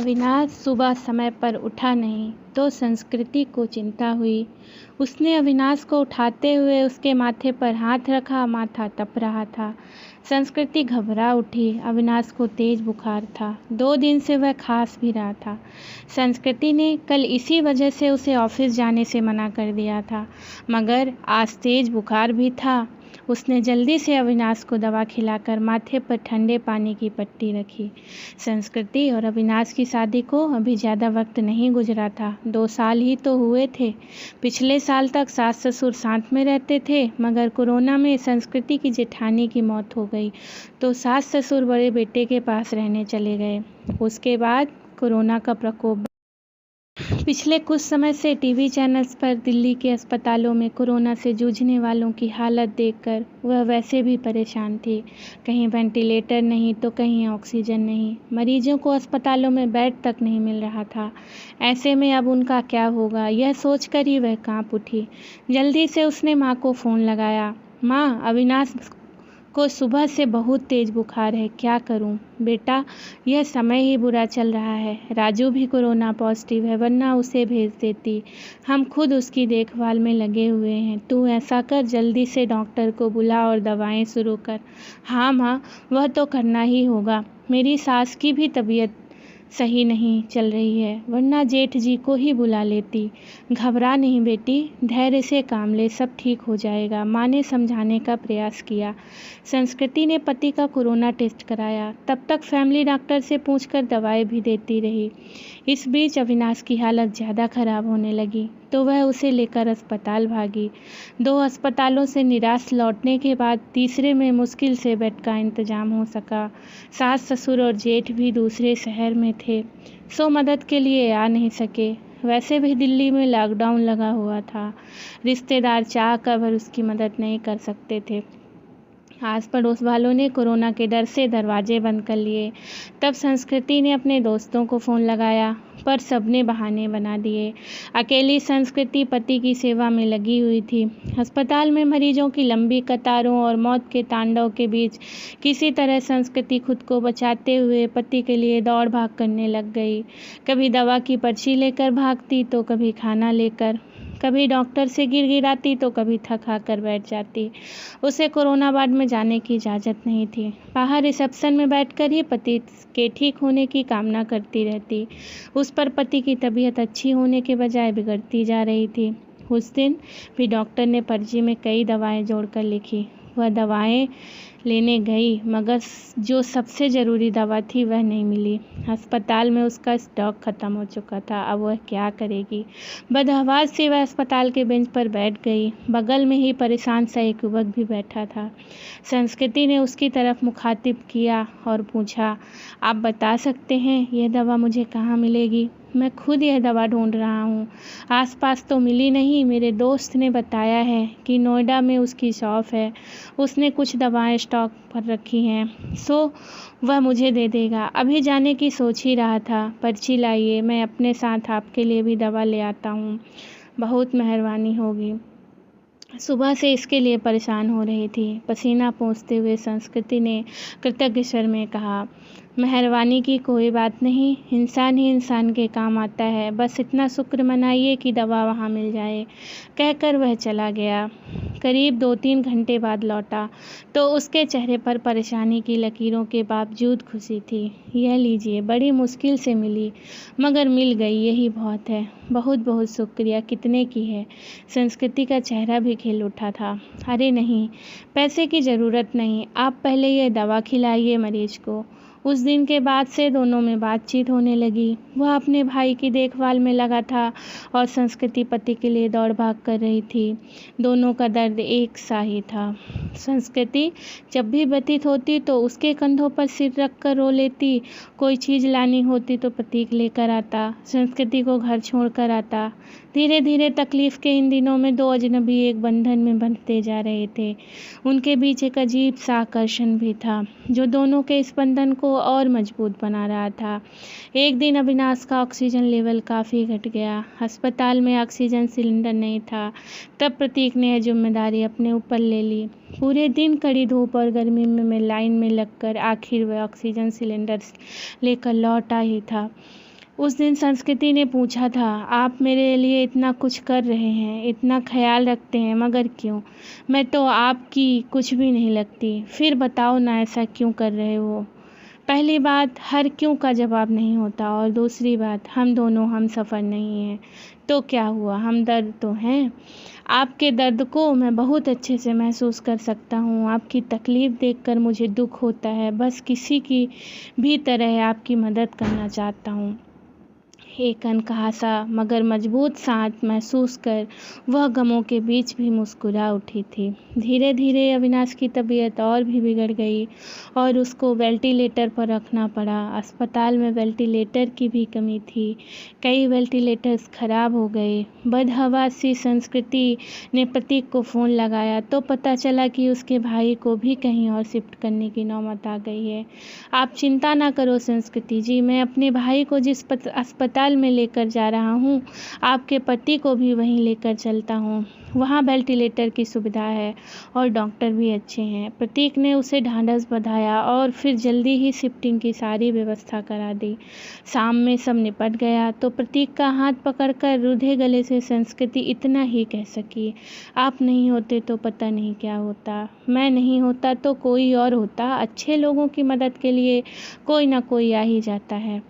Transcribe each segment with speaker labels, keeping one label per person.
Speaker 1: अविनाश सुबह समय पर उठा नहीं तो संस्कृति को चिंता हुई। उसने अविनाश को उठाते हुए उसके माथे पर हाथ रखा। माथा तप रहा था। संस्कृति घबरा उठी। अविनाश को तेज बुखार था। 2 दिन से वह खांस भी रहा था। संस्कृति ने कल इसी वजह से उसे ऑफिस जाने से मना कर दिया था, मगर आज तेज बुखार भी था। उसने जल्दी से अविनाश को दवा खिलाकर माथे पर ठंडे पानी की पट्टी रखी। संस्कृति और अविनाश की शादी को अभी ज़्यादा वक्त नहीं गुजरा था। 2 साल ही तो हुए थे। पिछले साल तक सास ससुर साथ में रहते थे, मगर कोरोना में संस्कृति की जेठानी की मौत हो गई तो सास ससुर बड़े बेटे के पास रहने चले गए। उसके बाद कोरोना का प्रकोप। पिछले कुछ समय से टीवी चैनल्स पर दिल्ली के अस्पतालों में कोरोना से जूझने वालों की हालत देखकर वह वैसे भी परेशान थी। कहीं वेंटिलेटर नहीं तो कहीं ऑक्सीजन नहीं। मरीजों को अस्पतालों में बेड तक नहीं मिल रहा था। ऐसे में अब उनका क्या होगा, यह सोचकर ही वह कांप उठी। जल्दी से उसने माँ को फ़ोन लगाया। माँ, अविनाश को सुबह से बहुत तेज बुखार है, क्या करूं? बेटा, यह समय ही बुरा चल रहा है। राजू भी कोरोना पॉजिटिव है, वरना उसे भेज देती। हम खुद उसकी देखभाल में लगे हुए हैं। तू ऐसा कर, जल्दी से डॉक्टर को बुला और दवाएं शुरू कर। हाँ माँ, वह तो करना ही होगा। मेरी सास की भी तबीयत सही नहीं चल रही है, वरना जेठ जी को ही बुला लेती। घबरा नहीं बेटी, धैर्य से काम ले, सब ठीक हो जाएगा। माँ ने समझाने का प्रयास किया। संस्कृति ने पति का कोरोना टेस्ट कराया। तब तक फैमिली डॉक्टर से पूछकर दवाएं भी देती रही। इस बीच अविनाश की हालत ज़्यादा खराब होने लगी तो वह उसे लेकर अस्पताल भागी। 2 अस्पतालों से निराश लौटने के बाद तीसरे में मुश्किल से बेड का इंतजाम हो सका। सास ससुर और जेठ भी दूसरे शहर में थे, सो मदद के लिए आ नहीं सके। वैसे भी दिल्ली में लॉकडाउन लगा हुआ था। रिश्तेदार चाह कर भर उसकी मदद नहीं कर सकते थे। आस पड़ोस वालों ने कोरोना के डर से दरवाजे बंद कर लिए। तब संस्कृति ने अपने दोस्तों को फ़ोन लगाया, पर सबने बहाने बना दिए। अकेली संस्कृति पति की सेवा में लगी हुई थी। अस्पताल में मरीजों की लंबी कतारों और मौत के तांडव के बीच किसी तरह संस्कृति खुद को बचाते हुए पति के लिए दौड़ भाग करने लग गई। कभी दवा की पर्ची लेकर भागती तो कभी खाना लेकर, कभी डॉक्टर से गिड़गिड़ाती तो कभी थक हार कर बैठ जाती। उसे कोरोना वार्ड में जाने की इजाज़त नहीं थी। बाहर रिसेप्शन में बैठकर ही पति के ठीक होने की कामना करती रहती। उस पर पति की तबीयत अच्छी होने के बजाय बिगड़ती जा रही थी। उस दिन भी डॉक्टर ने पर्ची में कई दवाएं जोड़कर लिखी। वह दवाएं लेने गई, मगर जो सबसे ज़रूरी दवा थी वह नहीं मिली। अस्पताल में उसका स्टॉक ख़त्म हो चुका था। अब वह क्या करेगी? बदहवास से वह अस्पताल के बेंच पर बैठ गई। बगल में ही परेशान सा एक युवक भी बैठा था। संस्कृति ने उसकी तरफ मुखातिब किया और पूछा, आप बता सकते हैं यह दवा मुझे कहाँ मिलेगी? मैं खुद यह दवा ढूंढ रहा हूँ। आसपास तो मिली नहीं। मेरे दोस्त ने बताया है कि नोएडा में उसकी शॉप है। उसने कुछ दवाएं स्टॉक पर रखी हैं, सो वह मुझे दे देगा। अभी जाने की सोच ही रहा था। पर्ची लाइए, मैं अपने साथ आपके लिए भी दवा ले आता हूँ। बहुत मेहरबानी होगी। सुबह से इसके लिए परेशान हो रही थी। पसीना पोंछते हुए संस्कृति ने कृतज्ञ स्वर में कहा, मेहरबानी की कोई बात नहीं, इंसान ही इंसान के काम आता है। बस इतना शुक्र मनाइए कि दवा वहाँ मिल जाए। कहकर वह चला गया। करीब 2-3 घंटे बाद लौटा तो उसके चेहरे पर परेशानी की लकीरों के बावजूद खुशी थी। यह लीजिए, बड़ी मुश्किल से मिली, मगर मिल गई, यही बहुत है। बहुत बहुत शुक्रिया। कितने की है? संस्कृति का चेहरा भी खिल उठा था। अरे नहीं, पैसे की ज़रूरत नहीं, आप पहले यह दवा खिलाइए मरीज को। उस दिन के बाद से दोनों में बातचीत होने लगी। वह अपने भाई की देखभाल में लगा था और संस्कृति पति के लिए दौड़ भाग कर रही थी। दोनों का दर्द एक सा ही था। संस्कृति जब भी व्यथित होती तो उसके कंधों पर सिर रख कर रो लेती। कोई चीज़ लानी होती तो प्रतीक लेकर आता, संस्कृति को घर छोड़ कर आता। धीरे धीरे तकलीफ के इन दिनों में 2 अजनबी एक बंधन में बंधते जा रहे थे। उनके बीच एक अजीब सा आकर्षण भी था, जो दोनों के इस बंधन को और मजबूत बना रहा था। एक दिन अविनाश का ऑक्सीजन लेवल काफ़ी घट गया। अस्पताल में ऑक्सीजन सिलेंडर नहीं था। तब प्रतीक ने यह जिम्मेदारी अपने ऊपर ले ली। पूरे दिन कड़ी धूप और गर्मी में लाइन में लगकर आखिर वह ऑक्सीजन सिलेंडर लेकर लौटा ही था। उस दिन संस्कृति ने पूछा था, आप मेरे लिए इतना कुछ कर रहे हैं, इतना ख्याल रखते हैं, मगर क्यों? मैं तो आपकी कुछ भी नहीं लगती। फिर बताओ ना, ऐसा क्यों कर रहे हो? पहली बात, हर क्यों का जवाब नहीं होता, और दूसरी बात, हम दोनों हम सफ़र नहीं हैं तो क्या हुआ, हम दर्द तो हैं। आपके दर्द को मैं बहुत अच्छे से महसूस कर सकता हूँ। आपकी तकलीफ़ देखकर मुझे दुख होता है। बस किसी की भी तरह आपकी मदद करना चाहता हूँ। एक अनकहा सा मगर मजबूत साथ महसूस कर वह गमों के बीच भी मुस्कुरा उठी थी। धीरे धीरे अविनाश की तबीयत और भी बिगड़ गई और उसको वेंटिलेटर पर रखना पड़ा। अस्पताल में वेंटिलेटर की भी कमी थी। कई वेंटिलेटर्स खराब हो गए। बदहवास सी संस्कृति ने प्रतीक को फ़ोन लगाया तो पता चला कि उसके भाई को भी कहीं और शिफ्ट करने की नौबत आ गई है। आप चिंता ना करो संस्कृति जी, मैं अपने भाई को जिस अस्पताल में लेकर जा रहा हूँ, आपके पति को भी वहीं लेकर चलता हूँ। वहाँ वेंटिलेटर की सुविधा है और डॉक्टर भी अच्छे हैं। प्रतीक ने उसे ढांढस बंधाया और फिर जल्दी ही शिफ्टिंग की सारी व्यवस्था करा दी। शाम में सब निपट गया तो प्रतीक का हाथ पकड़कर रूधे गले से संस्कृति इतना ही कह सकी, आप नहीं होते तो पता नहीं क्या होता। मैं नहीं होता तो कोई और होता। अच्छे लोगों की मदद के लिए कोई ना कोई आ ही जाता है।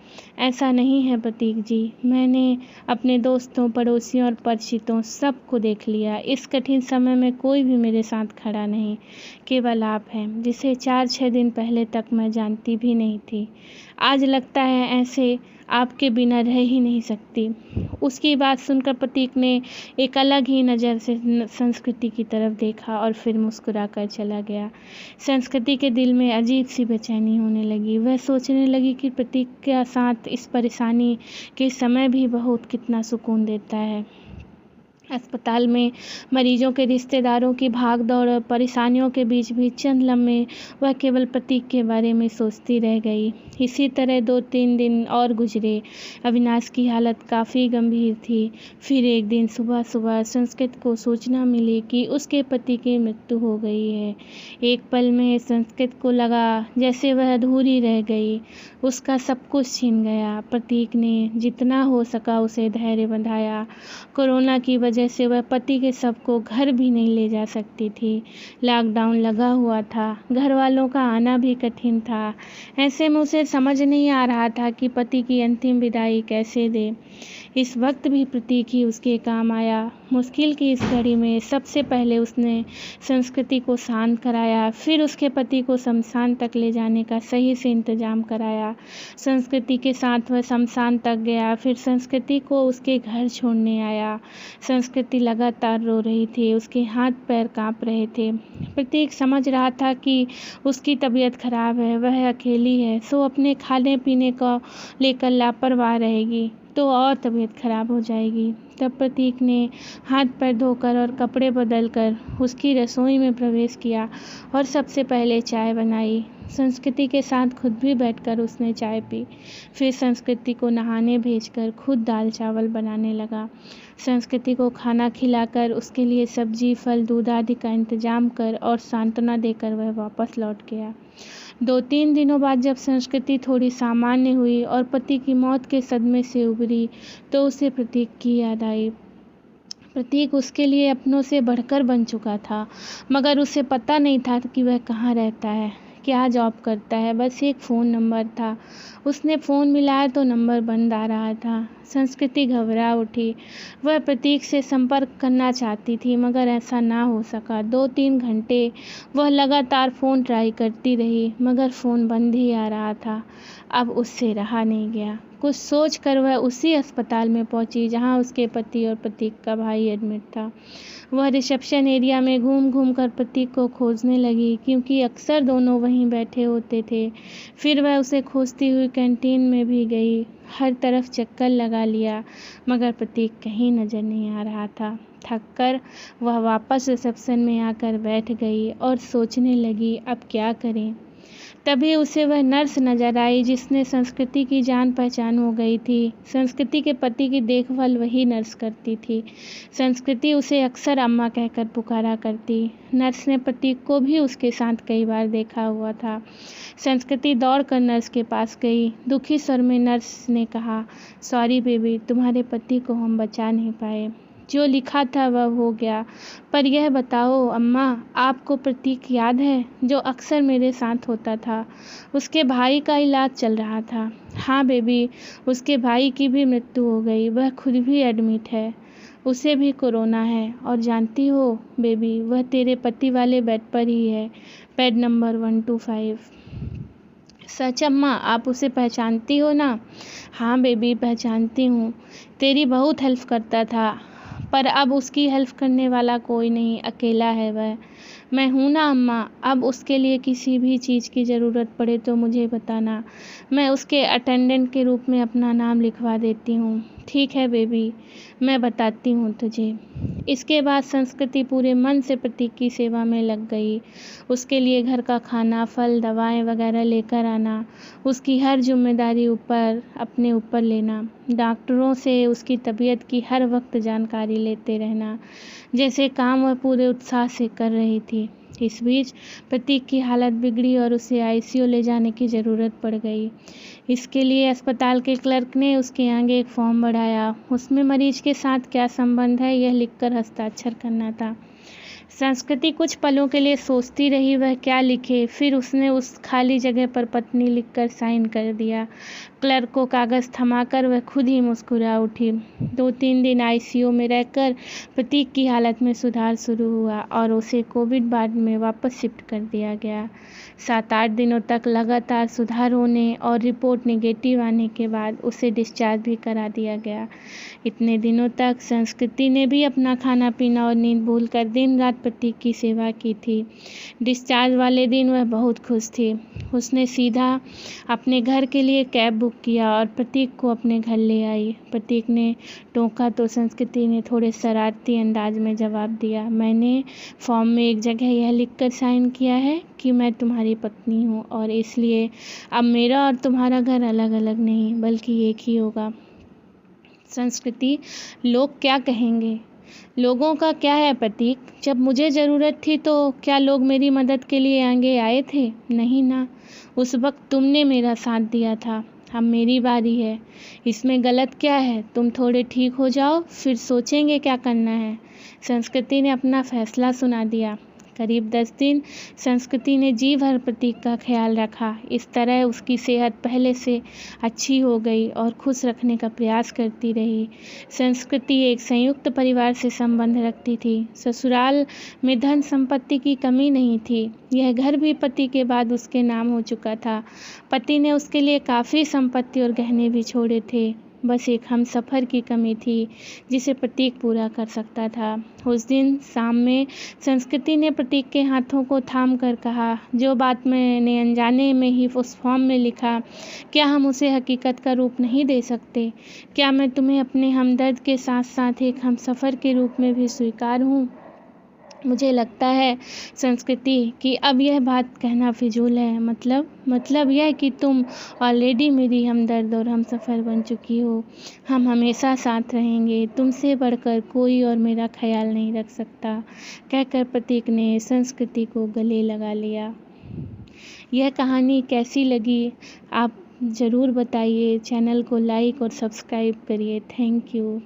Speaker 1: ऐसा नहीं है प्रतीक जी, मैंने अपने दोस्तों, पड़ोसियों और परिचितों सबको देख लिया। इस कठिन समय में कोई भी मेरे साथ खड़ा नहीं, केवल आप हैं, जिसे 4-6 दिन पहले तक मैं जानती भी नहीं थी। आज लगता है ऐसे आपके बिना रह ही नहीं सकती। उसकी बात सुनकर प्रतीक ने एक अलग ही नज़र से संस्कृति की तरफ देखा और फिर मुस्कुरा कर चला गया। संस्कृति के दिल में अजीब सी बेचैनी होने लगी। वह सोचने लगी कि प्रतीक के साथ इस परेशानी के समय भी बहुत कितना सुकून देता है। अस्पताल में मरीजों के रिश्तेदारों की भाग दौड़ और परेशानियों के बीच भी चंद लम्हे वह केवल प्रतीक के बारे में सोचती रह गई। इसी तरह 2-3 दिन और गुजरे। अविनाश की हालत काफ़ी गंभीर थी। फिर एक दिन सुबह सुबह संस्कृत को सूचना मिली कि उसके पति की मृत्यु हो गई है। एक पल में संस्कृत को लगा जैसे वह अधूरी रह गई, उसका सब कुछ छिन गया। प्रतीक ने जितना हो सका उसे धैर्य बंधाया। कोरोना की वजह से वह पति के शव को घर भी नहीं ले जा सकती थी। लॉकडाउन लगा हुआ था, घर वालों का आना भी कठिन था। ऐसे में उसे समझ नहीं आ रहा था कि पति की अंतिम विदाई कैसे दे। इस वक्त भी प्रतीक ही उसके काम आया। मुश्किल की इस घड़ी में सबसे पहले उसने संस्कृति को शांत कराया, फिर उसके पति को शमशान तक ले जाने का सही से इंतजाम कराया। संस्कृति के साथ वह शमशान तक गया, फिर संस्कृति को उसके घर छोड़ने आया। संस्कृति लगातार रो रही थी, उसके हाथ पैर कांप रहे थे। प्रतीक समझ रहा था कि उसकी तबीयत खराब है, वह अकेली है, सो अपने खाने पीने को लेकर लापरवाह रहेगी तो और तबीयत खराब हो जाएगी। तब प्रतीक ने हाथ पैर धोकर और कपड़े बदलकर उसकी रसोई में प्रवेश किया और सबसे पहले चाय बनाई। संस्कृति के साथ खुद भी बैठकर उसने चाय पी। फिर संस्कृति को नहाने भेजकर खुद दाल चावल बनाने लगा। संस्कृति को खाना खिलाकर उसके लिए सब्जी, फल, दूध आदि का इंतजाम कर और सांत्वना देकर वह वापस लौट गया। 2-3 दिनों बाद जब संस्कृति थोड़ी सामान्य हुई और पति की मौत के सदमे से उबरी तो उसे प्रतीक की याद आई। प्रतीक उसके लिए अपनों से बढ़कर बन चुका था, मगर उसे पता नहीं था कि वह कहाँ रहता है, क्या जॉब करता है। बस एक फ़ोन नंबर था। उसने फ़ोन मिलाया तो नंबर बंद आ रहा था। संस्कृति घबरा उठी। वह प्रतीक से संपर्क करना चाहती थी, मगर ऐसा ना हो सका। 2-3 घंटे वह लगातार फ़ोन ट्राई करती रही, मगर फ़ोन बंद ही आ रहा था। अब उससे रहा नहीं गया। कुछ सोच कर वह उसी अस्पताल में पहुंची जहां उसके पति और प्रतीक का भाई एडमिट था। वह रिसेप्शन एरिया में घूम घूम कर प्रतीक को खोजने लगी, क्योंकि अक्सर दोनों वहीं बैठे होते थे। फिर वह उसे खोजती हुई कैंटीन में भी गई, हर तरफ चक्कर लगा लिया, मगर प्रतीक कहीं नज़र नहीं आ रहा था। थक कर वह वापस रिसेप्शन में आकर बैठ गई और सोचने लगी, अब क्या करें। तभी उसे वह नर्स नजर आई जिसने संस्कृति की जान पहचान हो गई थी। संस्कृति के पति की देखभाल वही नर्स करती थी। संस्कृति उसे अक्सर अम्मा कहकर पुकारा करती। नर्स ने प्रतीक को भी उसके साथ कई बार देखा हुआ था। संस्कृति दौड़कर नर्स के पास गई। दुखी स्वर में नर्स ने कहा, सॉरी बेबी, तुम्हारे पति को हम बचा नहीं पाए। जो लिखा था वह हो गया, पर यह बताओ अम्मा, आपको प्रतीक याद है जो अक्सर मेरे साथ होता था? उसके भाई का इलाज चल रहा था। हाँ बेबी, उसके भाई की भी मृत्यु हो गई। वह खुद भी एडमिट है। उसे भी कोरोना है और जानती हो बेबी, वह तेरे पति वाले बेड पर ही है, बेड नंबर 125। सच अम्मा, आप उसे पहचानती हो ना? हाँ बेबी, पहचानती हूँ। तेरी बहुत हेल्प करता था, पर अब उसकी हेल्प करने वाला कोई नहीं, अकेला है वह। मैं हूँ ना अम्मा, अब उसके लिए किसी भी चीज़ की ज़रूरत पड़े तो मुझे बताना। मैं उसके अटेंडेंट के रूप में अपना नाम लिखवा देती हूँ। ठीक है बेबी, मैं बताती हूँ तुझे। इसके बाद संस्कृति पूरे मन से प्रतीक की सेवा में लग गई। उसके लिए घर का खाना, फल, दवाएं वगैरह लेकर आना, उसकी हर जिम्मेदारी अपने ऊपर लेना, डॉक्टरों से उसकी तबीयत की हर वक्त जानकारी लेते रहना, जैसे काम वह पूरे उत्साह से कर रही थी। इस बीच प्रतीक की हालत बिगड़ी और उसे आईसीयू ले जाने की ज़रूरत पड़ गई। इसके लिए अस्पताल के क्लर्क ने उसके आगे एक फॉर्म बढ़ाया। उसमें मरीज के साथ क्या संबंध है यह लिखकर हस्ताक्षर करना था। संस्कृति कुछ पलों के लिए सोचती रही वह क्या लिखे। फिर उसने उस खाली जगह पर पत्नी लिखकर साइन कर दिया। क्लर्क को कागज़ थमाकर वह खुद ही मुस्कुरा उठी। 2-3 दिन आईसीयू में रहकर प्रतीक की हालत में सुधार शुरू हुआ और उसे कोविड वार्ड में वापस शिफ्ट कर दिया गया। 7-8 दिनों तक लगातार सुधार होने और रिपोर्ट नेगेटिव आने के बाद उसे डिस्चार्ज भी करा दिया गया। इतने दिनों तक संस्कृति ने भी अपना खाना पीना और नींद भूलकर दिन रात प्रतीक की सेवा की थी। डिस्चार्ज वाले दिन वह बहुत खुश थी। उसने सीधा अपने घर के लिए कैब बुक किया और प्रतीक को अपने घर ले आई। प्रतीक ने टोका तो संस्कृति ने थोड़े शरारती अंदाज में जवाब दिया, मैंने फॉर्म में एक जगह यह लिखकर साइन किया है कि मैं तुम्हारी पत्नी हूँ और इसलिए अब मेरा और तुम्हारा घर अलग अलग नहीं बल्कि एक ही होगा। संस्कृति, लोग क्या कहेंगे? लोगों का क्या है प्रतीक? जब मुझे ज़रूरत थी तो क्या लोग मेरी मदद के लिए आगे आए थे? नहीं ना, उस वक्त तुमने मेरा साथ दिया था। अब मेरी बारी है। इसमें गलत क्या है? तुम थोड़े ठीक हो जाओ, फिर सोचेंगे क्या करना है। संस्कृति ने अपना फैसला सुना दिया। करीब 10 दिन संस्कृति ने जी भर प्रतीक का ख्याल रखा। इस तरह उसकी सेहत पहले से अच्छी हो गई और खुश रखने का प्रयास करती रही। संस्कृति एक संयुक्त परिवार से संबंध रखती थी। ससुराल में धन संपत्ति की कमी नहीं थी। यह घर भी पति के बाद उसके नाम हो चुका था। पति ने उसके लिए काफ़ी संपत्ति और गहने भी छोड़े थे। बस एक हमसफ़र की कमी थी जिसे प्रतीक पूरा कर सकता था। उस दिन शाम में संस्कृति ने प्रतीक के हाथों को थाम कर कहा, जो बात मैंने अनजाने में ही उस फॉर्म में लिखा, क्या हम उसे हकीकत का रूप नहीं दे सकते? क्या मैं तुम्हें अपने हमदर्द के साथ साथ एक हमसफ़र के रूप में भी स्वीकार हूँ? मुझे लगता है संस्कृति कि अब यह बात कहना फिजूल है। मतलब यह कि तुम ऑलरेडी मेरी हमदर्द और हमसफ़र बन चुकी हो। हम हमेशा साथ रहेंगे। तुमसे बढ़कर कोई और मेरा ख्याल नहीं रख सकता, कहकर प्रतीक ने संस्कृति को गले लगा लिया। यह कहानी कैसी लगी आप ज़रूर बताइए। चैनल को लाइक और सब्सक्राइब करिए। Thank you.